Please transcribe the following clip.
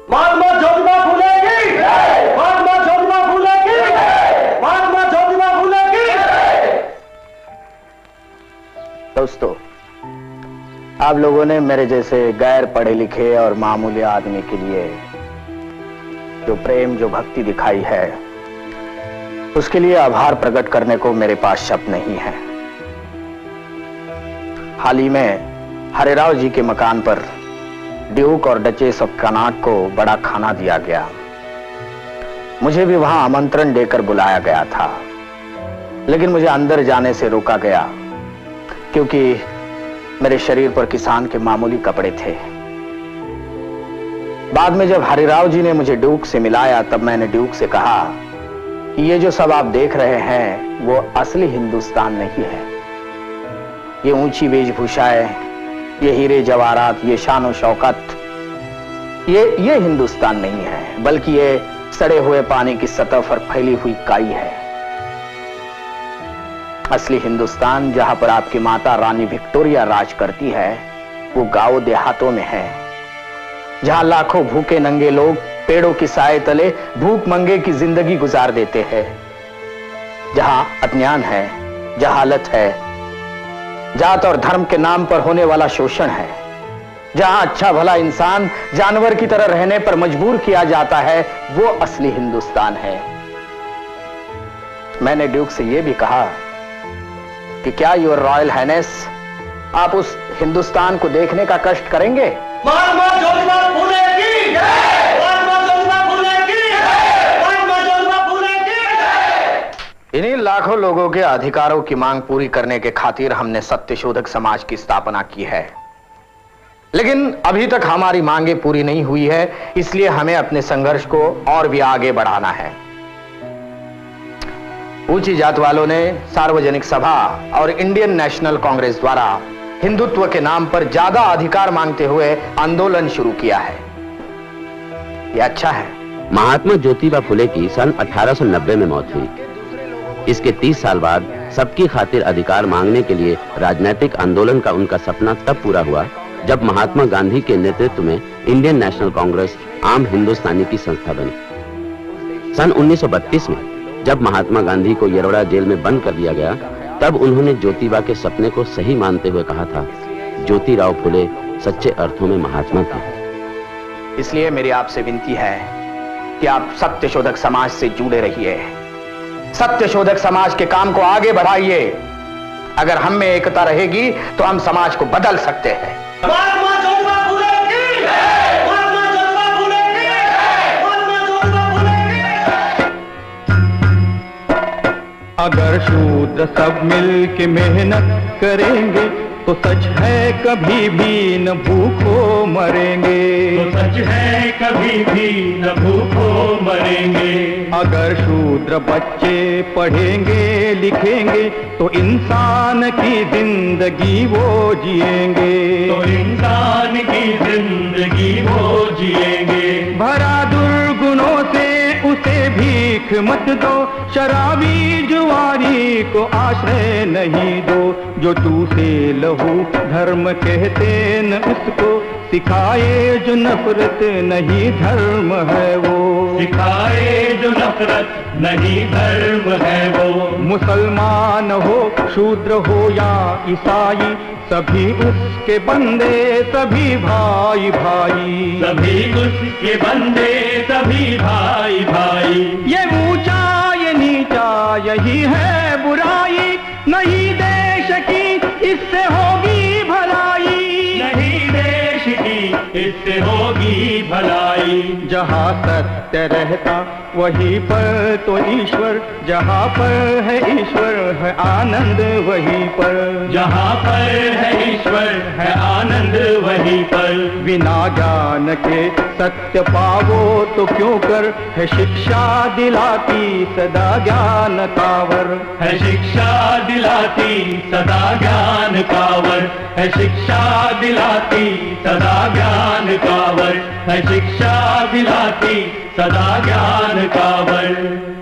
महात्मा ज्योतिबा फूले की जय, महात्मा ज्योतिबा फूले की जय, महात्मा ज्योतिबा फूले की जय। दोस्तों, आप लोगों ने मेरे जैसे गैर पढ़े लिखे और मामूली आदमी के लिए जो प्रेम, जो भक्ति दिखाई है, उसके लिए आभार प्रकट करने को मेरे पास शब्द नहीं है। हाल ही में हरिराव जी के मकान पर ड्यूक और डचेस ऑफ कर्नाटक को बड़ा खाना दिया गया। मुझे भी वहां आमंत्रण देकर बुलाया गया था, लेकिन मुझे अंदर जाने से रोका गया क्योंकि मेरे शरीर पर किसान के मामूली कपड़े थे। बाद में जब हरिराव जी ने मुझे ड्यूक से मिलाया, तब मैंने ड्यूक से कहा कि ये जो सब आप देख रहे हैं वो असली हिंदुस्तान नहीं है। ये ऊंची वेशभूषाएं, ये हीरे जवाहरात, ये शान शौकत, ये हिंदुस्तान नहीं है, बल्कि ये सड़े हुए पानी की सतह पर फैली हुई काई है। असली हिंदुस्तान, जहां पर आपकी माता रानी विक्टोरिया राज करती है, वो गांव देहातों में है, जहां लाखों भूखे नंगे लोग पेड़ों की साए तले भूख मंगे की जिंदगी गुजार देते हैं, जहां अज्ञान है, जहालत है, जात और धर्म के नाम पर होने वाला शोषण है, जहां अच्छा भला इंसान जानवर की तरह रहने पर मजबूर किया जाता है, वो असली हिंदुस्तान है। मैंने ड्यूक से यह भी कहा कि क्या योर रॉयल हाइनेस आप उस हिंदुस्तान को देखने का कष्ट करेंगे? महात्मा ज्योतिबा फूले की जय, महात्मा ज्योतिबा फूले की जय, महात्मा ज्योतिबा फूले की जय। इन्हीं लाखों लोगों के अधिकारों की मांग पूरी करने के खातिर हमने सत्यशोधक समाज की स्थापना की है, लेकिन अभी तक हमारी मांगे पूरी नहीं हुई है, इसलिए हमें अपने संघर्ष को और भी आगे बढ़ाना है। ऊंची जात वालों ने सार्वजनिक सभा और इंडियन नेशनल कांग्रेस द्वारा हिंदुत्व के नाम पर ज्यादा अधिकार मांगते हुए आंदोलन शुरू किया है। यह अच्छा है। महात्मा ज्योतिबा फुले की सन 1890 में मौत हुई। इसके 30 साल बाद सबकी खातिर अधिकार मांगने के लिए राजनीतिक आंदोलन का उनका सपना तब पूरा हुआ जब महात्मा गांधी के नेतृत्व में इंडियन नेशनल कांग्रेस आम हिंदुस्तानी की संस्था बनी। सन 1932 में जब महात्मा गांधी को येरवड़ा जेल में बंद कर दिया गया, तब उन्होंने ज्योतिबा के सपने को सही मानते हुए कहा था, ज्योतिराव फुले सच्चे अर्थों में महात्मा थे। इसलिए मेरी आपसे विनती है कि आप सत्यशोधक समाज से जुड़े रहिए, सत्यशोधक समाज के काम को आगे बढ़ाइए। अगर हम में एकता रहेगी तो हम समाज को बदल सकते हैं। महात्मा ज्योतिबा फूले की जय, महात्मा ज्योतिबा फूले की जय, महात्मा ज्योतिबा फूले की जय। अगर शूद्र सब मिल के मेहनत करेंगे तो सच है कभी भी न भूखो मरेंगे, तो सच है कभी भी न भूखो मरेंगे। अगर शूद्र बच्चे पढ़ेंगे लिखेंगे तो इंसान की जिंदगी वो जिएंगे, तो इंसान की जिंदगी वो जिएंगे। भरा दुर्गुणों से उसे भीख मत दो, शराबी जुआरी को आश्रय नहीं दो। जो तू से लहू धर्म कहते न उसको सिखाए, जो नफरत नहीं धर्म है वो, सिखाए जो नफरत नहीं धर्म है वो। मुसलमान हो शूद्र हो या ईसाई, सभी उसके बंदे सभी भाई भाई, सभी उसके बंदे सभी भाई भाई। ये ऊंचा ये नीचा यही है बुराई, नहीं देश की इससे होगी भलाई, नहीं देश की इससे होगी भलाई। जहाँ सत्य रहता वहीं पर तो ईश्वर, जहाँ पर है ईश्वर है आनंद वहीं पर, जहाँ पर है ईश्वर है आनंद वहीं पर। बिना ज्ञान के सत्य पावो तो क्यों कर, है शिक्षा दिलाती सदा ज्ञान कावर, है शिक्षा दिलाती सदा ज्ञान कावर, है शिक्षा दिलाती सदा ज्ञान कावर, है शिक्षा दिलाती सदा ज्ञान कावर।